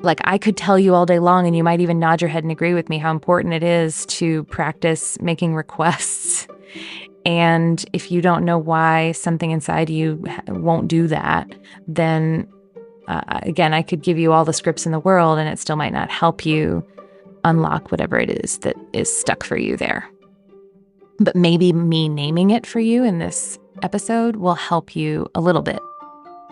Like, I could tell you all day long, and you might even nod your head and agree with me, how important it is to practice making requests. And if you don't know why something inside you won't do that, then again, I could give you all the scripts in the world, and it still might not help you unlock whatever it is that is stuck for you there. But maybe me naming it for you in this episode will help you a little bit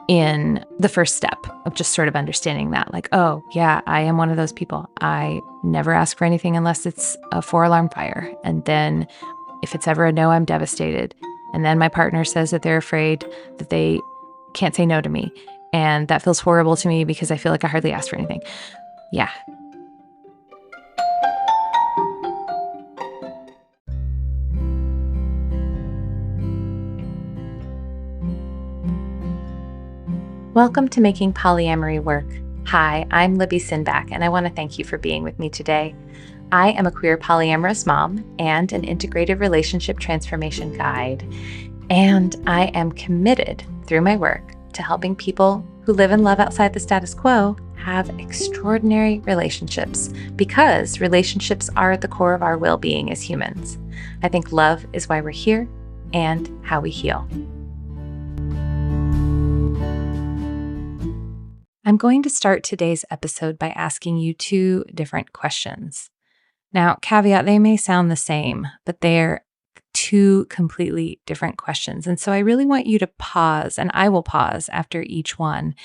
in the first step of just sort of understanding that, like, oh, yeah, I am one of those people. I never ask for anything unless it's a 4-alarm fire. And then if it's ever a no, I'm devastated. And then my partner says that they're afraid that they can't say no to me. And that feels horrible to me because I feel like I hardly asked for anything. Yeah. Welcome to Making Polyamory Work. Hi, I'm Libby Sinback, and I want to thank you for being with me today. I am a queer polyamorous mom and an integrated relationship transformation guide, and I am committed through my work to helping people who live and love outside the status quo have extraordinary relationships, because relationships are at the core of our well-being as humans. I think love is why we're here and how we heal. I'm going to start today's episode by asking you 2 different questions. Now, caveat, they may sound the same, but they're 2 completely different questions. And so I really want you to pause, and I will pause after each one,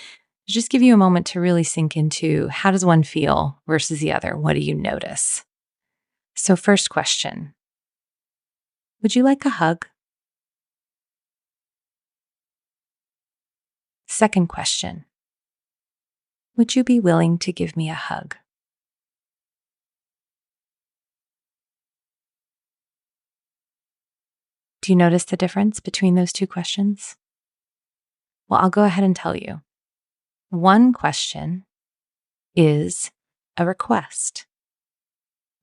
to just give you a moment to really sink into, how does one feel versus the other? What do you notice? So first question, would you like a hug? Second question, would you be willing to give me a hug? Do you notice the difference between those 2 questions? Well, I'll go ahead and tell you. One question is a request.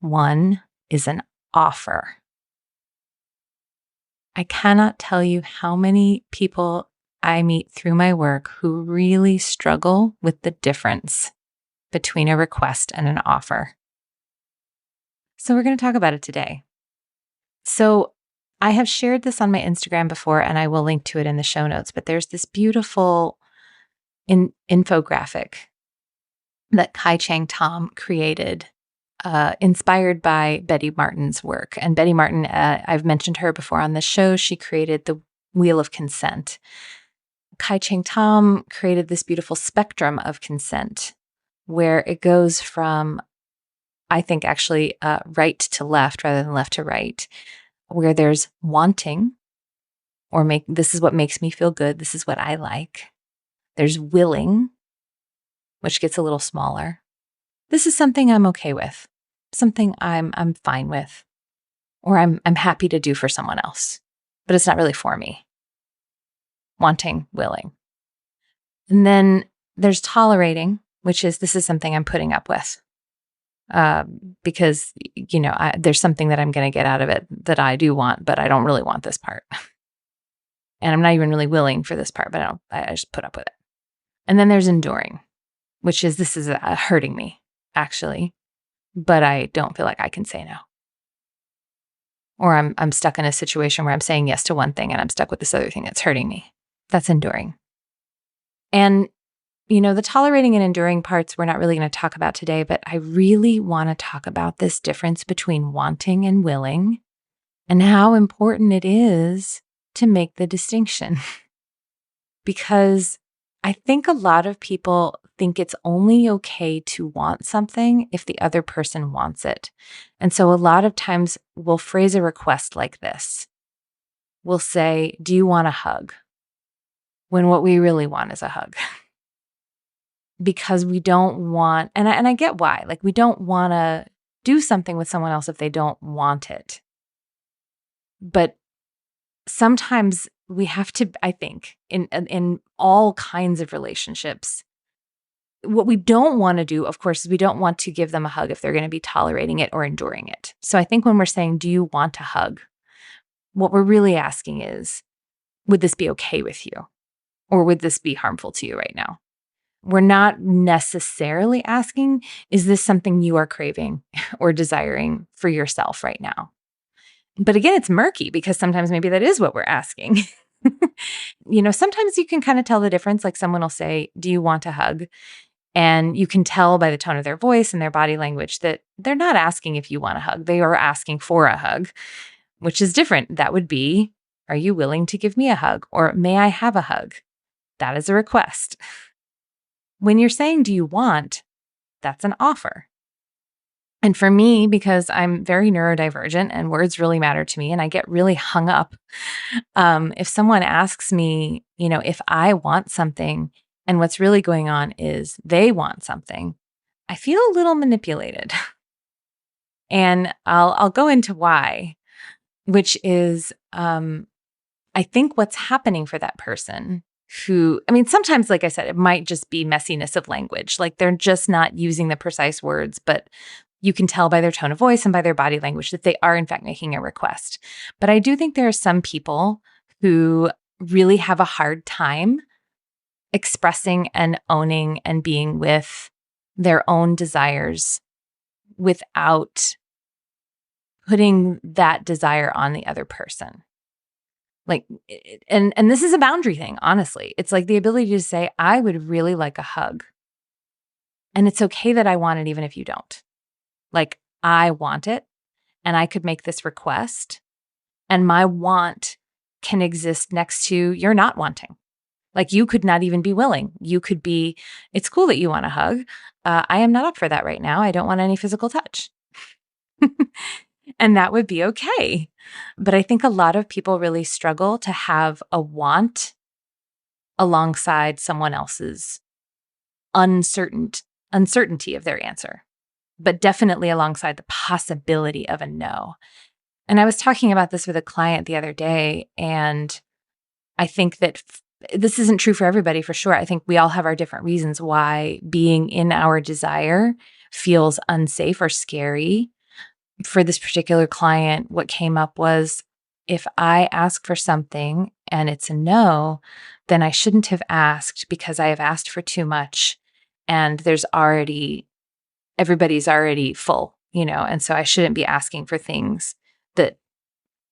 One is an offer. I cannot tell you how many people I meet through my work who really struggle with the difference between a request and an offer. So we're going to talk about it today. So I have shared this on my Instagram before, and I will link to it in the show notes, but there's this beautiful infographic that Kai-Chang Tom created, inspired by Betty Martin's work. And Betty Martin, I've mentioned her before on this show. She created the Wheel of Consent. Kai-Chang Tom created this beautiful spectrum of consent, where it goes from, I think actually, right to left rather than left to right, where there's wanting, or this is what makes me feel good, this is what I like. There's willing, which gets a little smaller. This is something I'm okay with, something I'm fine with, or I'm happy to do for someone else, but it's not really for me. Wanting, willing. And then there's tolerating, which is, this is something I'm putting up with, because, there's something that I'm going to get out of it that I do want, but I don't really want this part. And I'm not even really willing for this part, but I just put up with it. And then there's enduring, which is, this is hurting me, actually, but I don't feel like I can say no. Or I'm stuck in a situation where I'm saying yes to one thing and I'm stuck with this other thing that's hurting me. That's enduring. And, the tolerating and enduring parts we're not really going to talk about today, but I really want to talk about this difference between wanting and willing, and how important it is to make the distinction. Because I think a lot of people think it's only okay to want something if the other person wants it. And so a lot of times we'll phrase a request like this. We'll say, do you want a hug? When what we really want is a hug. Because we don't want, and I get why, like, we don't want to do something with someone else if they don't want it. But sometimes we have to, I think, in all kinds of relationships, what we don't want to do, of course, is we don't want to give them a hug if they're going to be tolerating it or enduring it. So I think when we're saying, do you want a hug? What we're really asking is, would this be okay with you? Or would this be harmful to you right now? We're not necessarily asking, is this something you are craving or desiring for yourself right now? But again, it's murky because sometimes maybe that is what we're asking. Sometimes you can kind of tell the difference. Like someone will say, do you want a hug? And you can tell by the tone of their voice and their body language that they're not asking if you want a hug. They are asking for a hug, which is different. That would be, are you willing to give me a hug? Or may I have a hug? That is a request. When you're saying, do you want? That's an offer. And for me, because I'm very neurodivergent and words really matter to me and I get really hung up, if someone asks me, if I want something and what's really going on is they want something, I feel a little manipulated. And I'll go into why, which is I think what's happening for that person sometimes, like I said, it might just be messiness of language. Like they're just not using the precise words, but you can tell by their tone of voice and by their body language that they are in fact making a request. But I do think there are some people who really have a hard time expressing and owning and being with their own desires without putting that desire on the other person. Like, and this is a boundary thing, honestly. It's like the ability to say, I would really like a hug. And it's okay that I want it even if you don't. Like, I want it and I could make this request and my want can exist next to your not wanting. Like you could not even be willing. You could be, it's cool that you want a hug. I am not up for that right now. I don't want any physical touch. And that would be okay. But I think a lot of people really struggle to have a want alongside someone else's uncertainty of their answer, but definitely alongside the possibility of a no. And I was talking about this with a client the other day, and I think that this isn't true for everybody for sure. I think we all have our different reasons why being in our desire feels unsafe or scary. For this particular client, what came up was, if I ask for something and it's a no, then I shouldn't have asked because I have asked for too much and everybody's already full, and so I shouldn't be asking for things that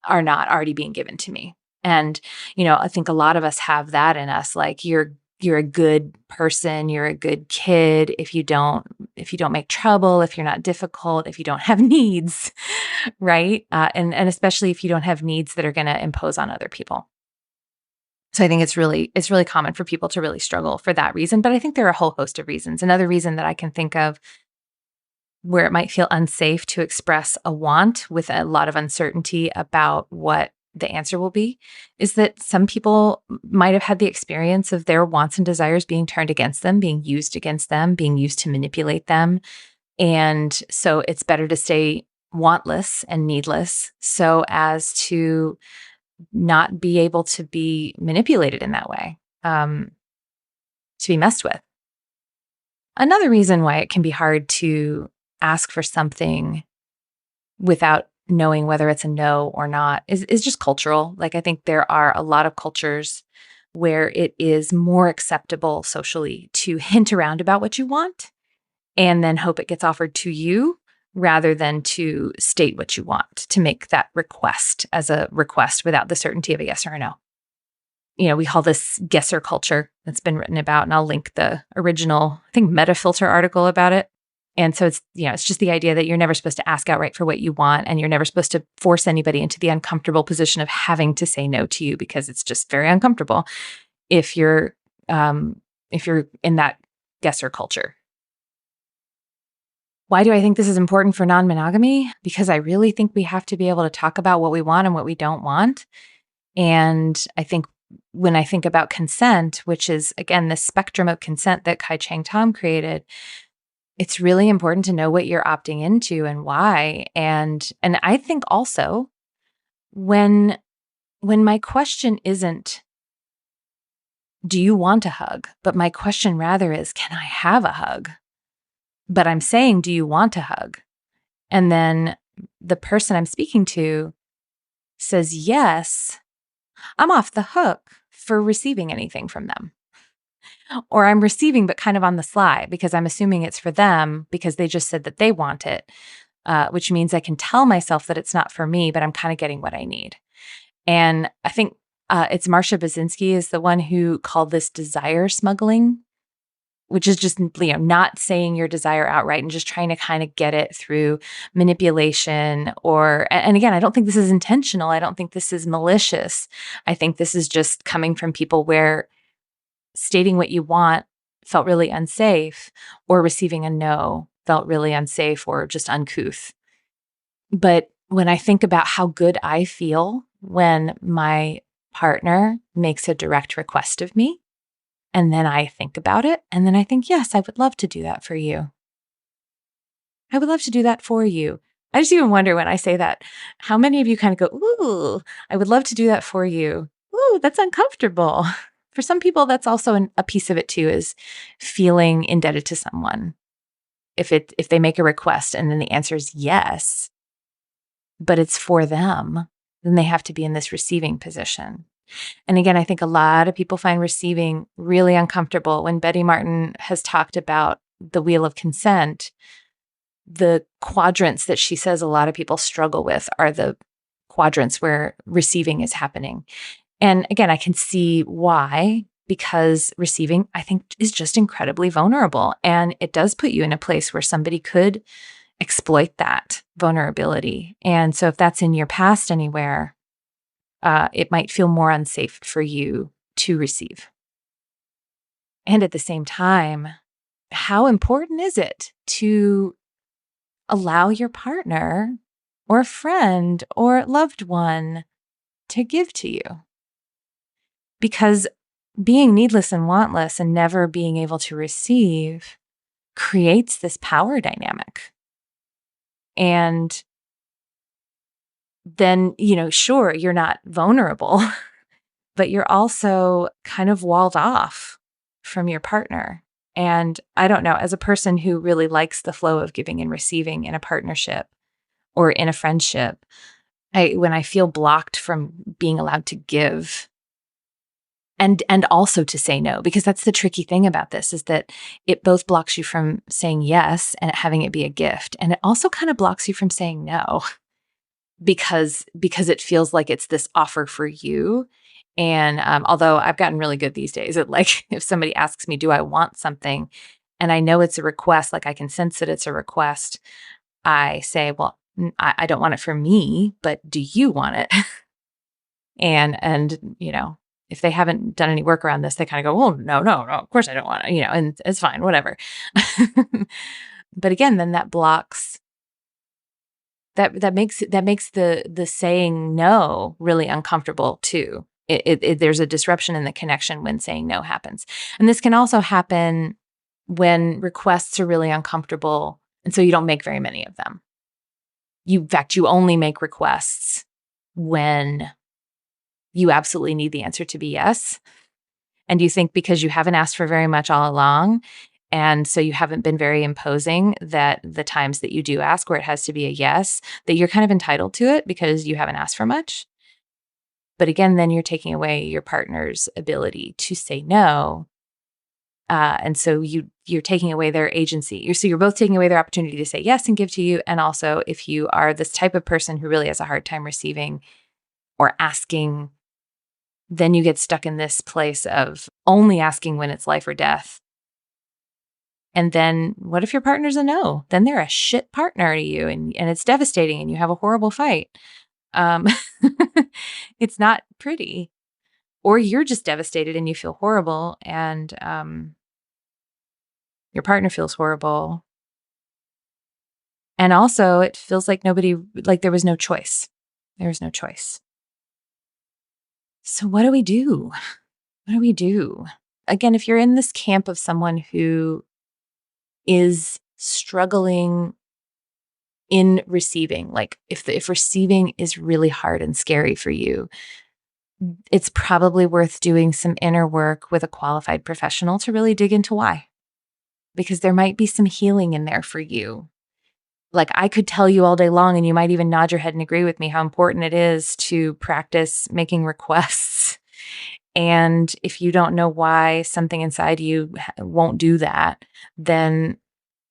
are not already being given to me. And, I think a lot of us have that in us, like you're a good person, you're a good kid if you don't make trouble, if you're not difficult, if you don't have needs, right? And especially if you don't have needs that are going to impose on other people. So I think it's really common for people to really struggle for that reason. But I think there are a whole host of reasons. Another reason that I can think of where it might feel unsafe to express a want with a lot of uncertainty about what the answer will be is that some people might have had the experience of their wants and desires being turned against them, being used against them, being used to manipulate them. And so it's better to stay wantless and needless so as to not be able to be manipulated in that way, to be messed with. Another reason why it can be hard to ask for something without knowing whether it's a no or not is just cultural. Like I think there are a lot of cultures where it is more acceptable socially to hint around about what you want and then hope it gets offered to you rather than to state what you want, to make that request as a request without the certainty of a yes or a no. We call this guesser culture that's been written about, and I'll link the original, I think, Metafilter article about it. And so it's just the idea that you're never supposed to ask outright for what you want, and you're never supposed to force anybody into the uncomfortable position of having to say no to you because it's just very uncomfortable if you're in that guesser culture. Why do I think this is important for non-monogamy? Because I really think we have to be able to talk about what we want and what we don't want. And I think when I think about consent, which is, again, the spectrum of consent that Kai Chang Tom created, it's really important to know what you're opting into and why. And I think also when my question isn't, do you want a hug? But my question rather is, can I have a hug? But I'm saying, do you want a hug? And then the person I'm speaking to says yes, I'm off the hook for receiving anything from them. Or I'm receiving, but kind of on the sly because I'm assuming it's for them because they just said that they want it, which means I can tell myself that it's not for me, but I'm kind of getting what I need. And I think it's Marcia Basinski is the one who called this desire smuggling, which is just, not saying your desire outright and just trying to kind of get it through manipulation and again, I don't think this is intentional. I don't think this is malicious. I think this is just coming from people where stating what you want felt really unsafe, or receiving a no felt really unsafe or just uncouth. But when I think about how good I feel when my partner makes a direct request of me, and then I think about it, and then I think, yes, I would love to do that for you. I would love to do that for you. I just even wonder when I say that, how many of you kind of go, ooh, I would love to do that for you. Ooh, that's uncomfortable. For some people, that's also a piece of it too, is feeling indebted to someone. If they make a request and then the answer is yes, but it's for them, then they have to be in this receiving position. And again, I think a lot of people find receiving really uncomfortable. When Betty Martin has talked about the wheel of consent, the quadrants that she says a lot of people struggle with are the quadrants where receiving is happening. And again, I can see why, because receiving, I think, is just incredibly vulnerable. And it does put you in a place where somebody could exploit that vulnerability. And so if that's in your past anywhere, it might feel more unsafe for you to receive. And at the same time, how important is it to allow your partner or friend or loved one to give to you? Because being needless and wantless and never being able to receive creates this power dynamic. And then, sure, you're not vulnerable, but you're also kind of walled off from your partner. And I don't know, as a person who really likes the flow of giving and receiving in a partnership or in a friendship, when I feel blocked from being allowed to give and also to say no, because that's the tricky thing about this, is that it both blocks you from saying yes and having it be a gift. And it also kind of blocks you from saying no because it feels like it's this offer for you. And although I've gotten really good these days at, like, if somebody asks me, do I want something? And I know it's a request, like I can sense that it's a request. I say, well, I don't want it for me, but do you want it? and if they haven't done any work around this, they kind of go, well, no, of course I don't want it, and it's fine, whatever. But again, then that blocks, that makes the saying no really uncomfortable too. There's a disruption in the connection when saying no happens. And this can also happen when requests are really uncomfortable, and so you don't make very many of them. In fact, you only make requests when you absolutely need the answer to be yes. And you think because you haven't asked for very much all along, and so you haven't been very imposing, that the times that you do ask where it has to be a yes, that you're kind of entitled to it because you haven't asked for much. But again, then you're taking away your partner's ability to say no. And so you're taking away their agency. So you're both taking away their opportunity to say yes and give to you. And also, if you are this type of person who really has a hard time receiving or asking, then you get stuck in this place of only asking when it's life or death. And then what if your partner's a no? Then they're a shit partner to you, and it's devastating, and you have a horrible fight. It's not pretty. Or you're just devastated and you feel horrible, and your partner feels horrible. And also, it feels like there was no choice. There was no choice. So what do we do? What do we do? Again, if you're in this camp of someone who is struggling in receiving, like if receiving is really hard and scary for you, it's probably worth doing some inner work with a qualified professional to really dig into why. Because there might be some healing in there for you. Like, I could tell you all day long, and you might even nod your head and agree with me, how important it is to practice making requests And if you don't know why something inside you won't do that, then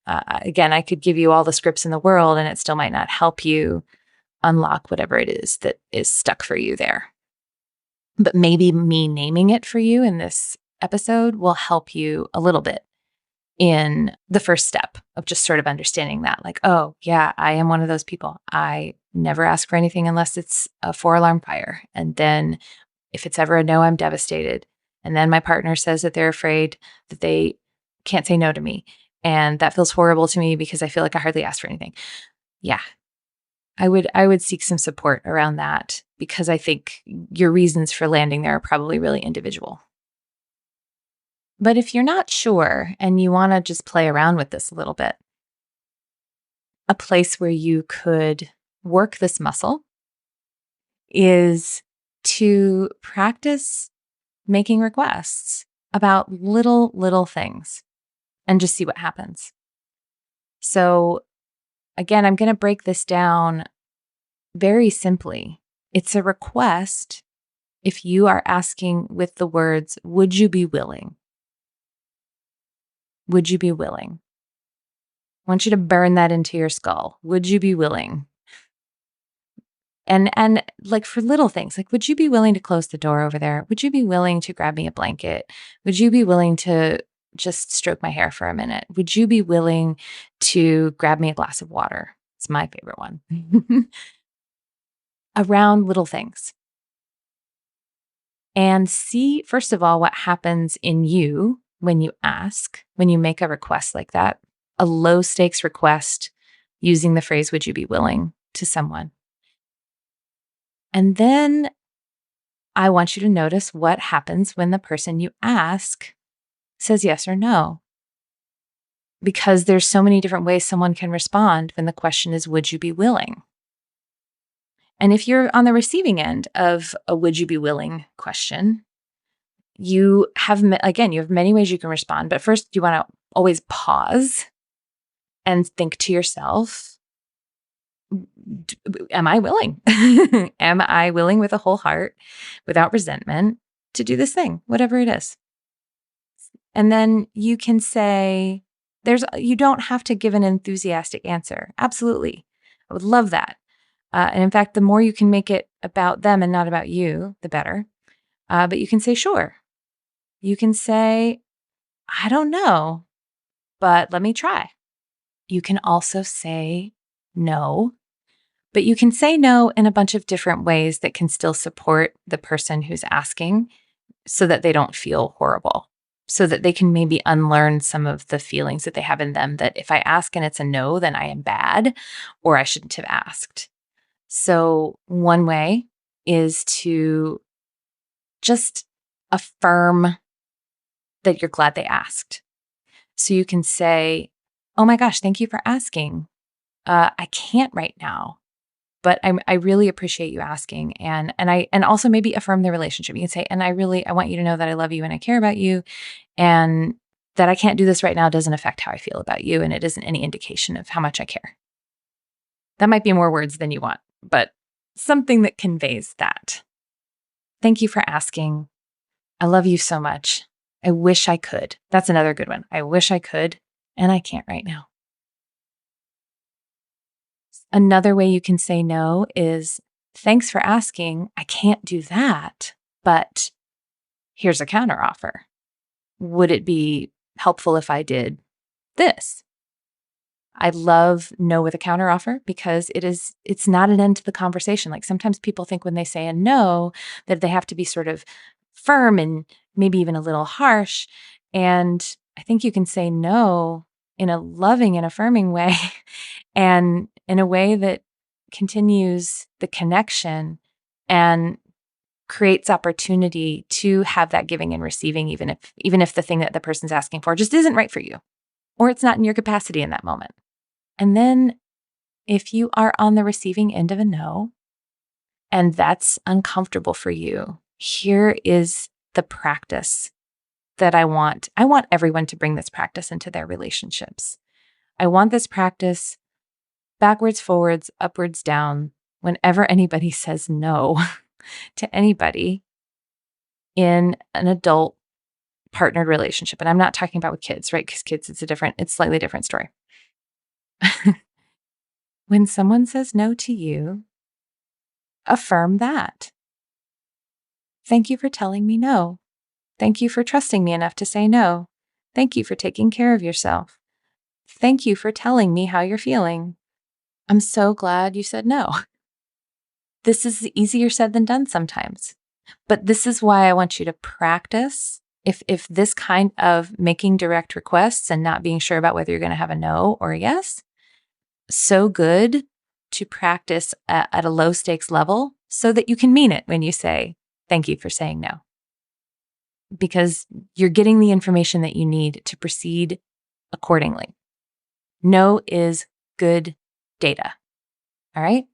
again, I could give you all the scripts in the world and it still might not help you unlock whatever it is that is stuck for you there. But maybe me naming it for you in this episode will help you a little bit in the first step of just sort of understanding that, like, oh, yeah, I am one of those people. I never ask for anything unless it's a 4-alarm fire. And then if it's ever a no, I'm devastated. And then my partner says that they're afraid that they can't say no to me. And that feels horrible to me because I feel like I hardly asked for anything. Yeah. I would seek some support around that because I think your reasons for landing there are probably really individual. But if you're not sure and you want to just play around with this a little bit, a place where you could work this muscle is to practice making requests about little things and just see what happens. So again, I'm going to break this down very simply. It's a request if you are asking with the words, would you be willing? Would you be willing? I want you to burn that into your skull. Would you be willing? And like for little things, like, would you be willing to close the door over there? Would you be willing to grab me a blanket? Would you be willing to just stroke my hair for a minute? Would you be willing to grab me a glass of water? It's my favorite one. Around little things. And see, first of all, what happens in you when you ask, when you make a request like that, a low stakes request using the phrase, would you be willing, to someone. And then I want you to notice what happens when the person you ask says yes or no. Because there's so many different ways someone can respond when the question is, would you be willing? And if you're on the receiving end of a would you be willing question, you have many ways you can respond. But first, you want to always pause and think to yourself, am I willing? Am I willing with a whole heart, without resentment, to do this thing, whatever it is? And then you can say, you don't have to give an enthusiastic answer. Absolutely. I would love that. And in fact, the more you can make it about them and not about you, the better. But you can say, sure. You can say, I don't know, but let me try. You can also say no, but you can say no in a bunch of different ways that can still support the person who's asking so that they don't feel horrible, so that they can maybe unlearn some of the feelings that they have in them that if I ask and it's a no, then I am bad or I shouldn't have asked. So one way is to just affirm that you're glad they asked. So you can say, oh my gosh, thank you for asking. I can't right now, but I really appreciate you asking. And also maybe affirm the relationship. You can say, and I want you to know that I love you and I care about you, and that I can't do this right now doesn't affect how I feel about you. And it isn't any indication of how much I care. That might be more words than you want, but something that conveys that. Thank you for asking. I love you so much. I wish I could. That's another good one. I wish I could, and I can't right now. Another way you can say no is, thanks for asking. I can't do that, but here's a counteroffer. Would it be helpful if I did this? I love no with a counteroffer because it's not an end to the conversation. Like sometimes people think when they say a no that they have to be sort of firm and maybe even a little harsh. And I think you can say no in a loving and affirming way and in a way that continues the connection and creates opportunity to have that giving and receiving, even if the thing that the person's asking for just isn't right for you or it's not in your capacity in that moment. And then if you are on the receiving end of a no, and that's uncomfortable for you, here is the practice that I want. I want everyone to bring this practice into their relationships. I want this practice backwards, forwards, upwards, down. Whenever anybody says no to anybody, in an adult partnered relationship. And I'm not talking about with kids, right? Because kids, it's slightly different story. When someone says no to you, affirm that. Thank you for telling me no. Thank you for trusting me enough to say no. Thank you for taking care of yourself. Thank you for telling me how you're feeling. I'm so glad you said no. This is easier said than done sometimes. But this is why I want you to practice. If this kind of making direct requests and not being sure about whether you're going to have a no or a yes, so good to practice at a low stakes level so that you can mean it when you say, thank you for saying no. Because you're getting the information that you need to proceed accordingly. No is good data. All right?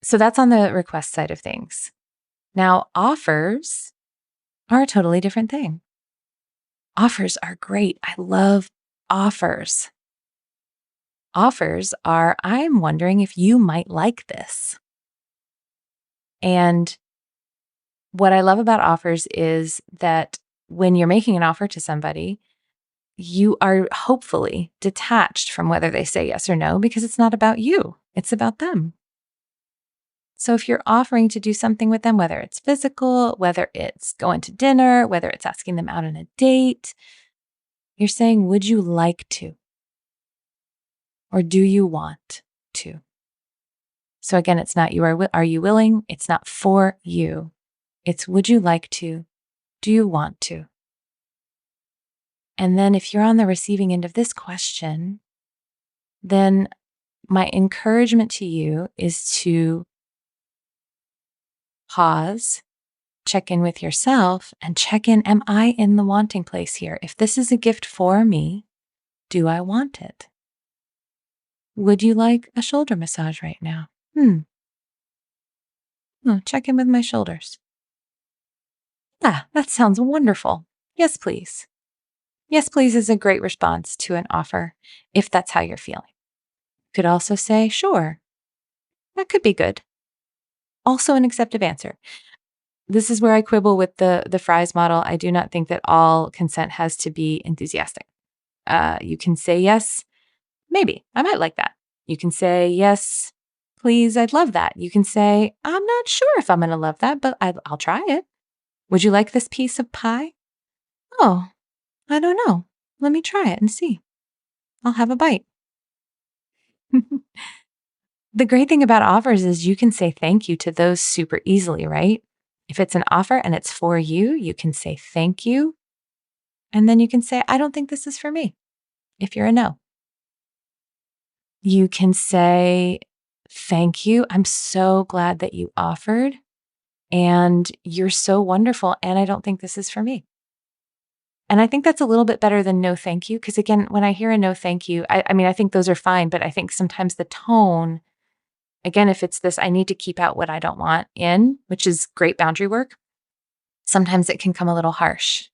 So that's on the request side of things. Now, offers are a totally different thing. Offers are great. I love offers. Offers are, I'm wondering if you might like this. And what I love about offers is that when you're making an offer to somebody, you are hopefully detached from whether they say yes or no, because it's not about you, it's about them. So if you're offering to do something with them, whether it's physical, whether it's going to dinner, whether it's asking them out on a date, you're saying, would you like to? Or do you want to? So again, it's not are you willing? It's not for you. It's would you like to? Do you want to? And then if you're on the receiving end of this question, then my encouragement to you is to pause, check in with yourself, and check in, am I in the wanting place here? If this is a gift for me, do I want it? Would you like a shoulder massage right now? Check in with my shoulders. Yeah, that sounds wonderful. Yes, please. Yes, please is a great response to an offer if that's how you're feeling. You could also say, sure, that could be good. Also an acceptive answer. This is where I quibble with the fries model. I do not think that all consent has to be enthusiastic. You can say yes, maybe, I might like that. You can say yes, please, I'd love that. You can say, I'm not sure if I'm going to love that, but I'll try it. Would you like this piece of pie? Oh, I don't know. Let me try it and see. I'll have a bite. The great thing about offers is you can say thank you to those super easily, right? If it's an offer and it's for you, you can say thank you. And then you can say, I don't think this is for me, if you're a no. You can say, thank you. I'm so glad that you offered. And you're so wonderful. And I don't think this is for me. And I think that's a little bit better than no thank you. Because again, when I hear a no thank you, I mean, I think those are fine. But I think sometimes the tone, again, if it's this, I need to keep out what I don't want in, which is great boundary work, sometimes it can come a little harsh.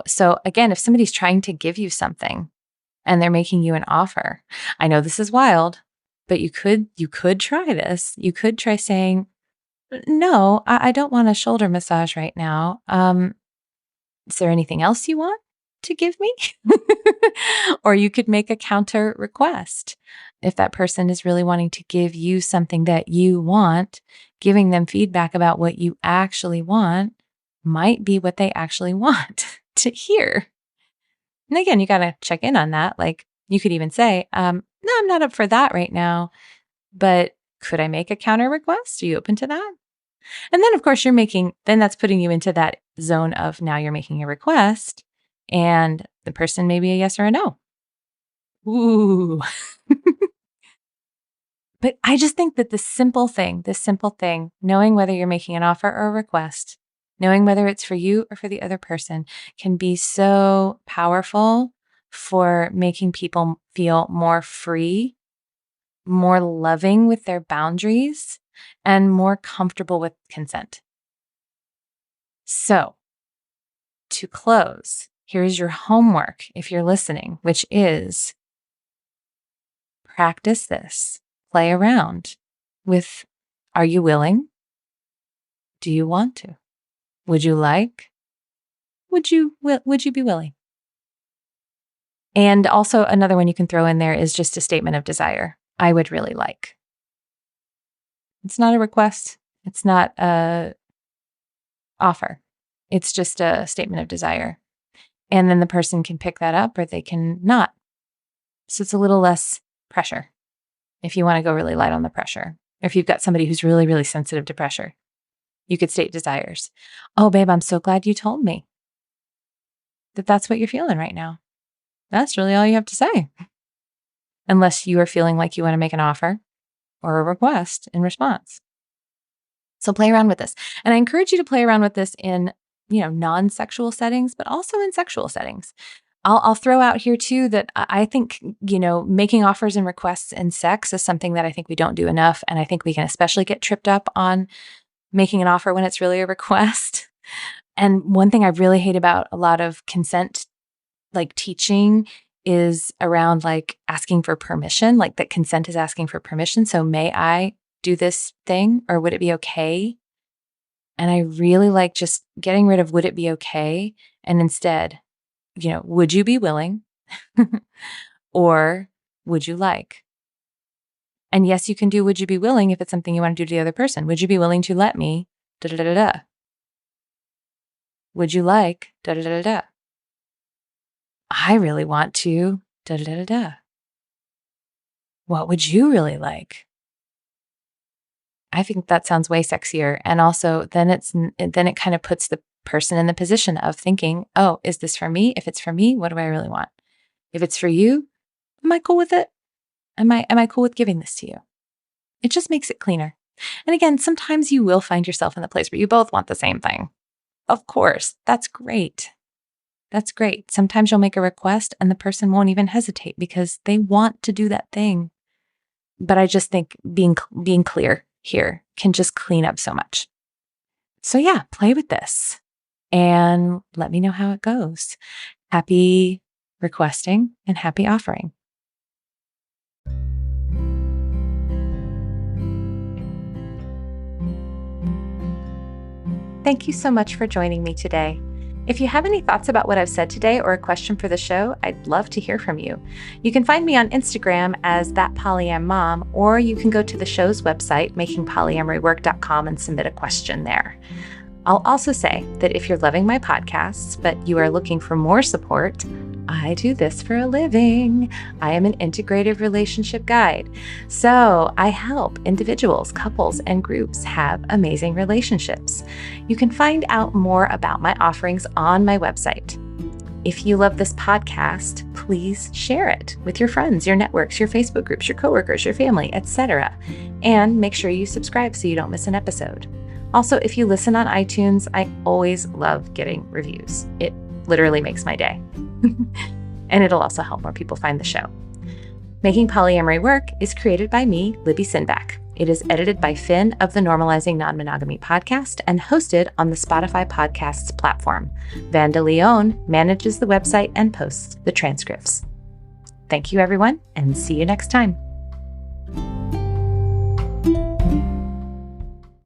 So again, if somebody's trying to give you something and they're making you an offer, I know this is wild, but you could try this. You could try saying, no, I don't want a shoulder massage right now. Is there anything else you want to give me? Or you could make a counter request. If that person is really wanting to give you something that you want, giving them feedback about what you actually want might be what they actually want to hear. And again, you got to check in on that. Like you could even say, no, I'm not up for that right now, but could I make a counter request? Are you open to that? And then of course then that's putting you into that zone of now you're making a request and the person may be a yes or a no. Ooh. But I just think that this simple thing, knowing whether you're making an offer or a request, knowing whether it's for you or for the other person can be so powerful for making people feel more free, more loving with their boundaries, and more comfortable with consent. So, to close, here's your homework if you're listening, which is practice this. Play around with, are you willing? Do you want to? Would you like? Would you be willing? And also another one you can throw in there is just a statement of desire. I would really like. It's not a request. It's not a offer. It's just a statement of desire. And then the person can pick that up or they can not. So it's a little less pressure if you want to go really light on the pressure. Or if you've got somebody who's really, really sensitive to pressure, you could state desires. Oh, babe, I'm so glad you told me that that's what you're feeling right now. That's really all you have to say. Unless you are feeling like you want to make an offer or a request in response. So play around with this. And I encourage you to play around with this in, non-sexual settings, but also in sexual settings. I'll throw out here too that I think, making offers and requests in sex is something that I think we don't do enough. And I think we can especially get tripped up on making an offer when it's really a request. And one thing I really hate about a lot of consent, like teaching, is around like asking for permission, like that consent is asking for permission. So may I do this thing, or would it be okay? And I really like just getting rid of would it be okay? And instead, would you be willing? Or would you like? And yes, you can do would you be willing if it's something you want to do to the other person. Would you be willing to let me da da da da? Would you like da da da da? I really want to da da da da. What would you really like? I think that sounds way sexier. And also then it kind of puts the person in the position of thinking, oh, is this for me? If it's for me, what do I really want? If it's for you, am I cool with it? Am I cool with giving this to you? It just makes it cleaner. And again, sometimes you will find yourself in the place where you both want the same thing. Of course, that's great. That's great. Sometimes you'll make a request and the person won't even hesitate because they want to do that thing. But I just think being clear here can just clean up so much. So yeah, play with this and let me know how it goes. Happy requesting and happy offering. Thank you so much for joining me today. If you have any thoughts about what I've said today or a question for the show, I'd love to hear from you. You can find me on Instagram as ThatPolyamMom, or you can go to the show's website, makingpolyamorywork.com, and submit a question there. I'll also say that if you're loving my podcasts, but you are looking for more support, I do this for a living. I am an integrative relationship guide. So I help individuals, couples, and groups have amazing relationships. You can find out more about my offerings on my website. If you love this podcast, please share it with your friends, your networks, your Facebook groups, your coworkers, your family, etc. And make sure you subscribe so you don't miss an episode. Also, if you listen on iTunes, I always love getting reviews. It literally makes my day. And it'll also help more people find the show. Making Polyamory Work is created by me, Libby Sinback. It is edited by Finn of the Normalizing Non-Monogamy podcast and hosted on the Spotify Podcasts platform. Vanda Leone manages the website and posts the transcripts. Thank you, everyone, and see you next time.